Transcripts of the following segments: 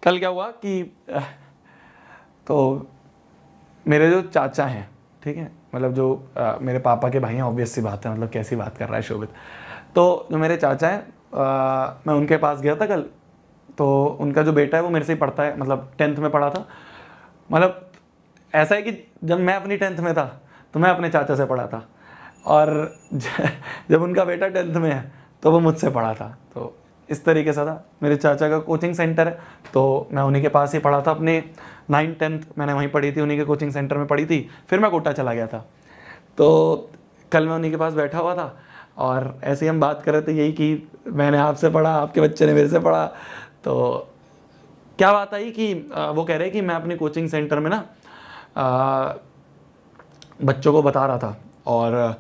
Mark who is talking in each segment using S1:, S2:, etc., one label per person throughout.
S1: कल क्या हुआ कि तो मेरे जो चाचा हैं, ठीक है, मतलब जो मेरे पापा के भाई हैं, ऑब्वियस सी बात है, मतलब कैसी बात कर रहा है शोभित। तो जो मेरे चाचा हैं, मैं उनके पास गया था कल। तो उनका जो बेटा है वो मेरे से ही पढ़ता है, मतलब 10th में पढ़ा था। मतलब ऐसा है कि जब मैं अपनी 10th में था तो मैं अपने चाचा से पढ़ा था, और जब उनका बेटा 10th में है तो वो मुझसे पढ़ा था। तो इस तरीके से था। मेरे चाचा का कोचिंग सेंटर है, तो मैं उन्हीं के पास ही पढ़ा था। अपने 9th 10th मैंने वहीं पढ़ी थी, उन्हीं के कोचिंग सेंटर में पढ़ी थी। फिर मैं कोटा चला गया था। तो कल मैं उन्हीं के पास बैठा हुआ था और ऐसे ही हम बात कर रहे थे यही कि मैंने आपसे पढ़ा, आपके बच्चे ने मेरे से पढ़ा। तो क्या बात आई कि वो कह रहे कि मैं अपने कोचिंग सेंटर में ना बच्चों को बता रहा था, और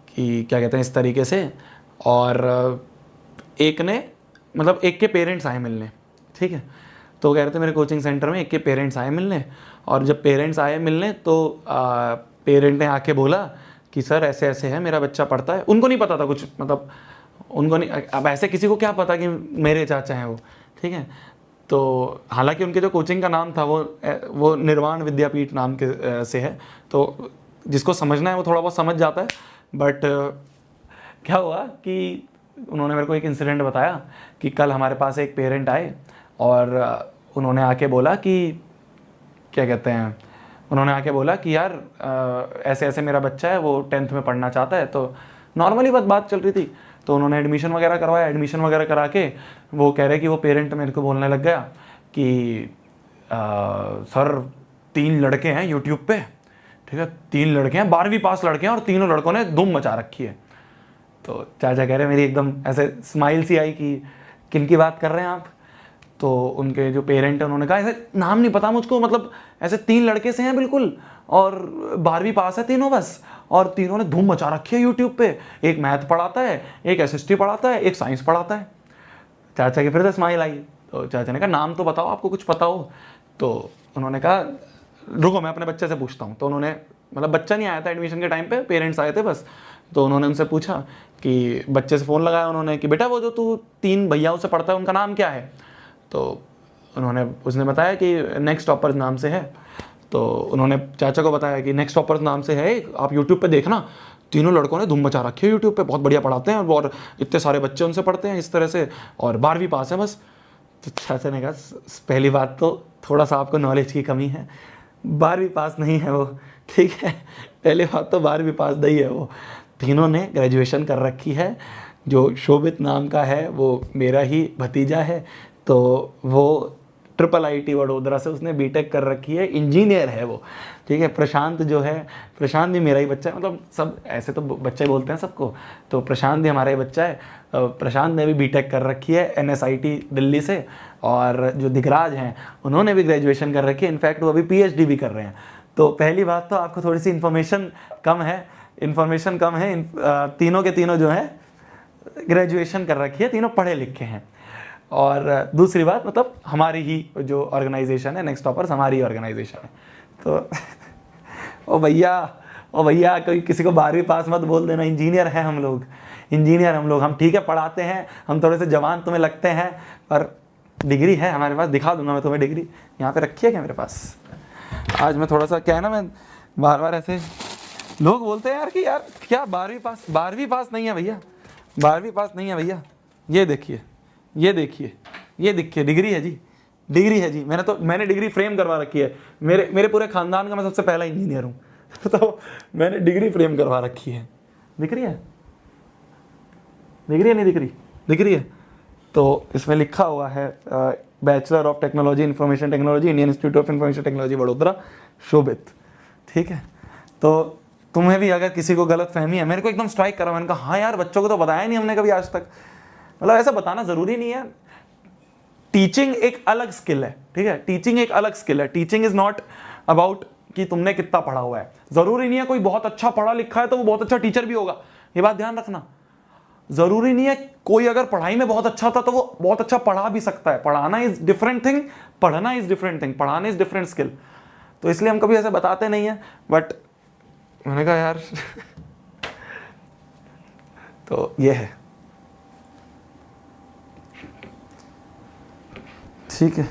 S1: कि क्या कहते हैं इस तरीके से। और एक ने, मतलब एक के पेरेंट्स आए मिलने, ठीक है। तो कह रहे थे मेरे कोचिंग सेंटर में एक के पेरेंट्स आए मिलने, और जब पेरेंट्स आए मिलने तो पेरेंट ने आके बोला कि सर ऐसे ऐसे है, मेरा बच्चा पढ़ता है। उनको नहीं पता था कुछ, मतलब उनको नहीं, अब ऐसे किसी को क्या पता कि मेरे चाचा हैं वो, ठीक है। तो हालांकि उनके जो कोचिंग का नाम था वो निर्वाण विद्यापीठ नाम के से है। तो जिसको समझना है वो थोड़ा बहुत समझ जाता है। बट क्या हुआ कि उन्होंने मेरे को एक इंसिडेंट बताया कि कल हमारे पास एक पेरेंट आए और उन्होंने आके बोला कि क्या कहते हैं, उन्होंने आके बोला कि यार ऐसे ऐसे मेरा बच्चा है, वो 10th में पढ़ना चाहता है। तो नॉर्मली बात चल रही थी। तो उन्होंने एडमिशन वगैरह करवाया। एडमिशन वगैरह करा के वो कह रहे कि वो पेरेंट मेरे को बोलने लग गया कि सर 3 लड़के हैं यूट्यूब पे, ठीक है, 3 लड़के हैं, 12वीं पास लड़के हैं, और तीनों लड़कों ने धूम मचा रखी है। तो चाचा कह रहे मेरी एकदम ऐसे स्माइल सी आई कि किन की बात कर रहे हैं आप। तो उनके जो पेरेंट हैं उन्होंने कहा ऐसे नाम नहीं पता मुझको, मतलब ऐसे 3 लड़के से हैं बिल्कुल, और 12वीं पास है तीनों बस, और तीनों ने धूम मचा रखी है यूट्यूब पे। एक मैथ पढ़ाता है, एक एसएसटी पढ़ाता है, एक साइंस पढ़ाता है। चाचा की फिर से स्माइल आई। तो चाचा ने कहा नाम तो बताओ, आपको कुछ पता हो। तो उन्होंने कहा रुको मैं अपने बच्चे से पूछता हूँ। तो उन्होंने, मतलब बच्चा नहीं आया था एडमिशन के टाइम पे, पेरेंट्स आए थे बस। तो उन्होंने उनसे पूछा कि बच्चे से फ़ोन लगाया उन्होंने कि बेटा वो जो तू 3 भैयाओं से पढ़ता है उनका नाम क्या है। तो उसने बताया कि नेक्स्ट टॉपर्स नाम से है। तो उन्होंने चाचा को बताया कि नेक्स्ट टॉपर्स नाम से है, आप यूट्यूब पे देखना, तीनों लड़कों ने धूम मचा रखी है यूट्यूब पे, बहुत बढ़िया पढ़ाते हैं, और इतने सारे बच्चे उनसे पढ़ते हैं इस तरह से, और 12वीं पास है बस। तो चाचा ने कहा पहली बात तो थोड़ा सा आपको नॉलेज की कमी है, 12वीं पास नहीं है वो, ठीक है। पहली बात तो 12वीं पास नहीं है वो, तीनों ने ग्रेजुएशन कर रखी है। जो शोभित नाम का है वो मेरा ही भतीजा है। तो वो IIIT वडोदरा से उसने बीटेक कर रखी है, इंजीनियर है वो, ठीक है। प्रशांत जो है, प्रशांत भी मेरा ही बच्चा है, मतलब सब ऐसे तो बच्चे बोलते हैं सबको, तो प्रशांत भी हमारा ही बच्चा है। प्रशांत ने भी बीटेक कर रखी है NSIT दिल्ली से, और जो दिगराज हैं उन्होंने भी ग्रेजुएशन कर रखी है, इनफैक्ट वो अभी PhD भी कर रहे हैं। तो पहली बात तो आपको थोड़ी सी इन्फॉर्मेशन कम है, तीनों के तीनों जो है ग्रेजुएशन कर रखी है, तीनों पढ़े लिखे हैं। और दूसरी बात, मतलब हमारी ही जो ऑर्गेनाइजेशन है नेक्स्ट टॉपर्स, हमारी ही ऑर्गेनाइजेशन है। तो ओ भैया कोई किसी को 12वीं पास मत बोल देना, इंजीनियर हैं हम लोग, हम ठीक है पढ़ाते हैं, हम थोड़े से जवान तुम्हें लगते हैं, पर डिग्री है हमारे पास, दिखा दूंगा मैं तुम्हें डिग्री, यहाँ पे रखी है क्या मेरे पास। आज मैं थोड़ा सा क्या है ना, मैं बार ऐसे लोग बोलते हैं यार कि यार क्या 12वीं पास नहीं है भैया, 12वीं पास नहीं है भैया, ये देखिए डिग्री है जी। मैंने डिग्री फ्रेम करवा रखी है, मेरे पूरे खानदान का मैं सबसे पहला इंजीनियर हूँ। तो मैंने डिग्री फ्रेम करवा रखी है। दिख रही है नहीं दिख रही है। तो इसमें लिखा हुआ है bachelor of technology information technology, Indian institute of information technology Vadodara, Shobhit, ठीक है। तो तुम्हें भी अगर किसी को गलत फहमी है, मेरे को एकदम स्ट्राइक करा, मैंने कहा हाँ यार बच्चों को तो बताया नहीं हमने कभी आज तक, मतलब ऐसा बताना जरूरी नहीं है। टीचिंग एक अलग स्किल है, ठीक है, टीचिंग इज नॉट अबाउट कि तुमने कितना पढ़ा हुआ है। जरूरी नहीं है कोई बहुत अच्छा पढ़ा लिखा है तो वो बहुत अच्छा टीचर भी होगा, ये बात ध्यान रखना। जरूरी नहीं है कोई अगर पढ़ाई में बहुत अच्छा था तो वो बहुत अच्छा पढ़ा भी सकता है। पढ़ाना इज डिफरेंट थिंग, पढ़ना इज डिफरेंट थिंग, पढ़ाना इज डिफरेंट स्किल। तो इसलिए हम कभी ऐसे बताते नहीं है। बट मैंने कहा यार तो ये है, ठीक है।